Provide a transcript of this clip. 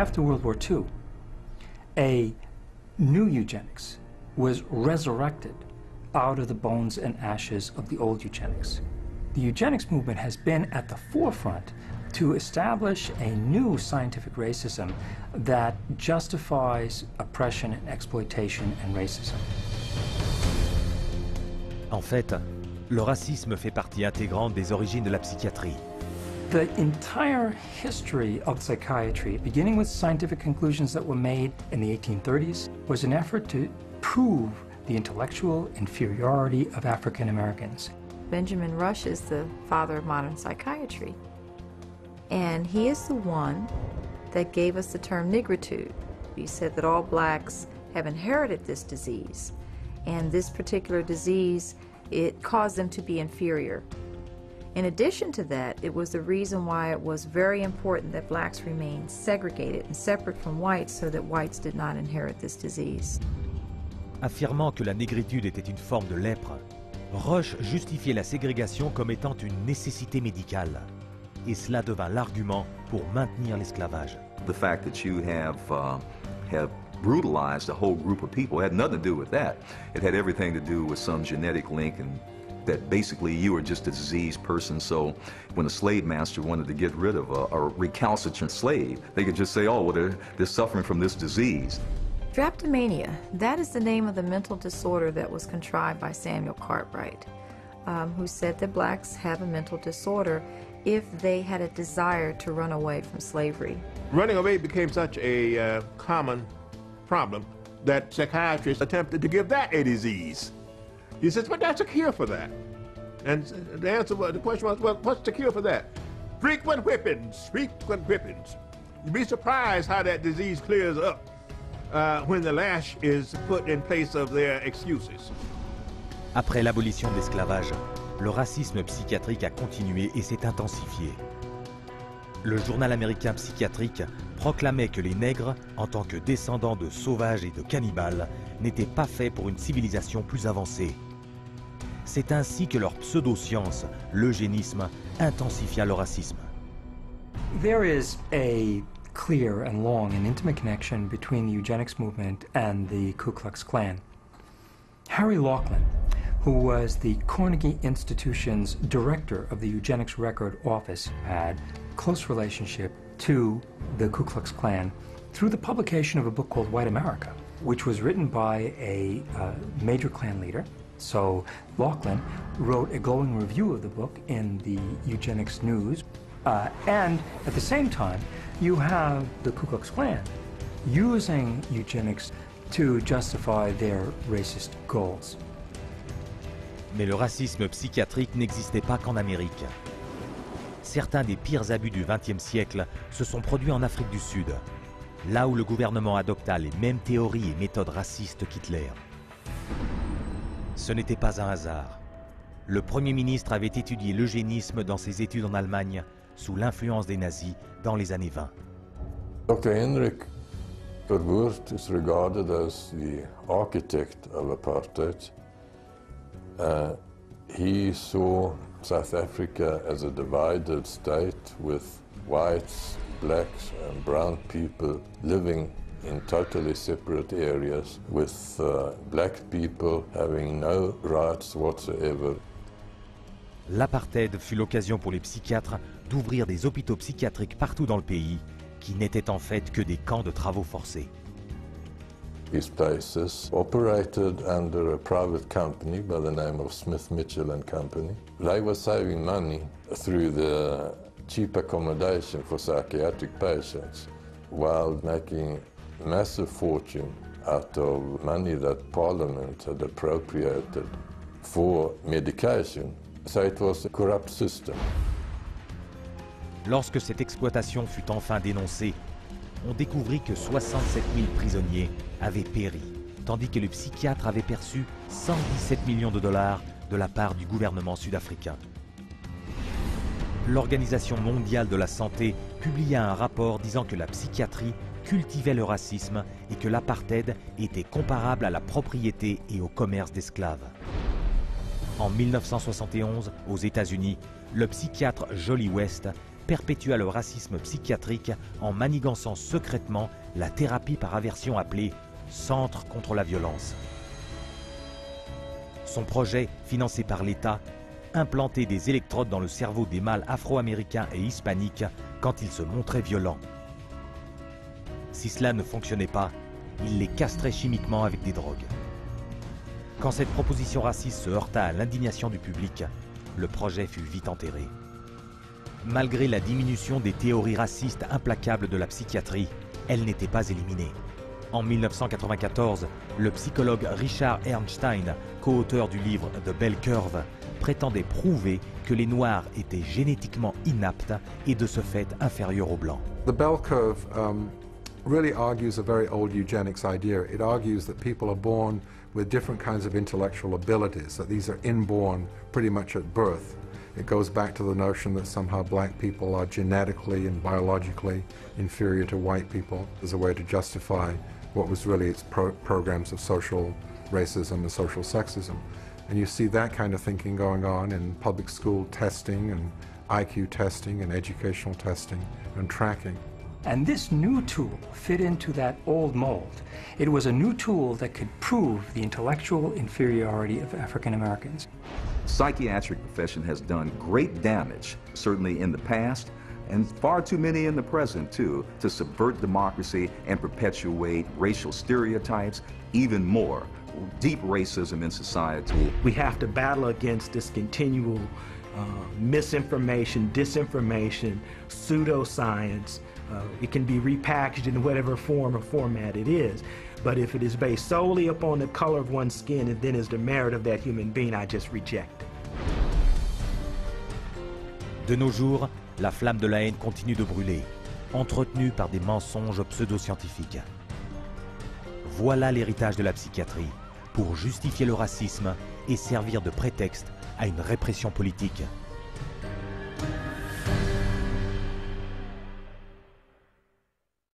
After World War II, a new eugenics was resurrected out of the bones and ashes of the old eugenics. The eugenics movement has been at the forefront to establish a new scientific racism that justifies oppression and exploitation and racism. En fait, le racisme fait partie intégrante des origines de la psychiatrie. The entire history of psychiatry, beginning with scientific conclusions that were made in the 1830s, was an effort to prove the intellectual inferiority of African Americans. Benjamin Rush is the father of modern psychiatry. And he is the one that gave us the term nigritude. He said that all blacks have inherited this disease. And this particular disease, it caused them to be inferior. In addition to that, it was the reason why it was very important that blacks remain segregated and separate from whites so that whites did not inherit this disease. Affirmant que la négritude était une forme de lèpre, Rush justifiait la ségrégation comme étant une nécessité médicale. Et cela devint l'argument pour maintenir l'esclavage. The fact that you have brutalized a whole group of people had nothing to do with that. It had everything to do with some genetic link, and that basically you were just a diseased person. So when a slave master wanted to get rid of a recalcitrant slave, they could just say, oh, well, they're suffering from this disease. Drapetomania, that is the name of the mental disorder that was contrived by Samuel Cartwright, who said that blacks have a mental disorder if they had a desire to run away from slavery. Running away became such a common problem that psychiatrists attempted to give that a disease. He says, but that's a cure for that. And the answer was, the question was, well, what's the cure for that? Frequent whippings, frequent whippings. You'd be surprised how that disease clears up when the lash is put in place of their excuses. Après l'abolition de l'esclavage, le racisme psychiatrique a continué et s'est intensifié. Le journal américain psychiatrique proclamait que les nègres, en tant que descendants de sauvages et de cannibales, n'étaient pas faits pour une civilisation plus avancée. C'est ainsi que leur pseudo-science, l'eugénisme, intensifia le racisme. There is a clear and long and intimate connection between the eugenics movement and the Ku Klux Klan. Harry Laughlin, who was the Carnegie Institution's director of the Eugenics Record Office, had a close relationship to the Ku Klux Klan through the publication of a book called White America, which was written by a major Klan leader. So Laughlin wrote a glowing review of the book in the Eugenics News. And at the same time, you have the Ku Klux Klan using eugenics to justify their racist goals. Mais le racisme psychiatrique n'existait pas qu'en Amérique. Certains des pires abus du XXe siècle se sont produits en Afrique du Sud, là où le gouvernement adopta les mêmes théories et méthodes racistes qu'Hitler. Ce n'était pas un hasard. Le Premier ministre avait étudié l'eugénisme dans ses études en Allemagne, sous l'influence des nazis dans les années 20. Dr. Henrik Verwoerd is regarded as the architect of apartheid. He saw South Africa as a divided state with whites, blacks and brown people living in totally separate areas, with black people having no rights whatsoever. L'apartheid fut l'occasion pour les psychiatres d'ouvrir des hôpitaux psychiatriques partout dans le pays, qui n'étaient en fait que des camps de travaux forcés. These places operated under a private company by the name of Smith, Mitchell and Company. They were saving money through the cheap accommodation for psychiatric patients while making a massive fortune out of money that Parliament had appropriated for medication. So it was a corrupt system. Lorsque cette exploitation fut enfin dénoncée, on découvrit que 67 000 prisonniers avaient péri, tandis que les psychiatres avaient perçu 117 millions de dollars de la part du gouvernement sud-africain. L'Organisation mondiale de la santé publia un rapport disant que la psychiatrie cultivait le racisme et que l'apartheid était comparable à la propriété et au commerce d'esclaves. En 1971, aux États-Unis, le psychiatre Jolie West perpétua le racisme psychiatrique en manigançant secrètement la thérapie par aversion appelée « Centre contre la violence ». Son projet, financé par l'État, implantait des électrodes dans le cerveau des mâles afro-américains et hispaniques quand ils se montraient violents. Si cela ne fonctionnait pas, il les castrait chimiquement avec des drogues. Quand cette proposition raciste se heurta à l'indignation du public, le projet fut vite enterré. Malgré la diminution des théories racistes implacables de la psychiatrie, elle n'était pas éliminée. En 1994, le psychologue Richard Ernstein, co-auteur du livre The Bell Curve, prétendait prouver que les Noirs étaient génétiquement inaptes et de ce fait inférieurs aux Blancs. The Bell Curve really argues a very old eugenics idea. It argues that people are born with different kinds of intellectual abilities, that these are inborn pretty much at birth. It goes back to the notion that somehow black people are genetically and biologically inferior to white people as a way to justify what was really its programs of social racism and social sexism. And you see that kind of thinking going on in public school testing and IQ testing and educational testing and tracking. And this new tool fit into that old mold. It was a new tool that could prove the intellectual inferiority of African Americans. The psychiatric profession has done great damage, certainly in the past, and far too many in the present, too, to subvert democracy and perpetuate racial stereotypes, even more, deep racism in society. We have to battle against this continual misinformation, disinformation, pseudoscience. It can be repackaged in whatever form or format it is. But if it is based solely upon the color of one's skin and then is the merit of that human being, I just reject it. De nos jours, la flamme de la haine continue de brûler, entretenue par des mensonges pseudo-scientifiques. Voilà l'héritage de la psychiatrie, pour justifier le racisme et servir de prétexte à une répression politique.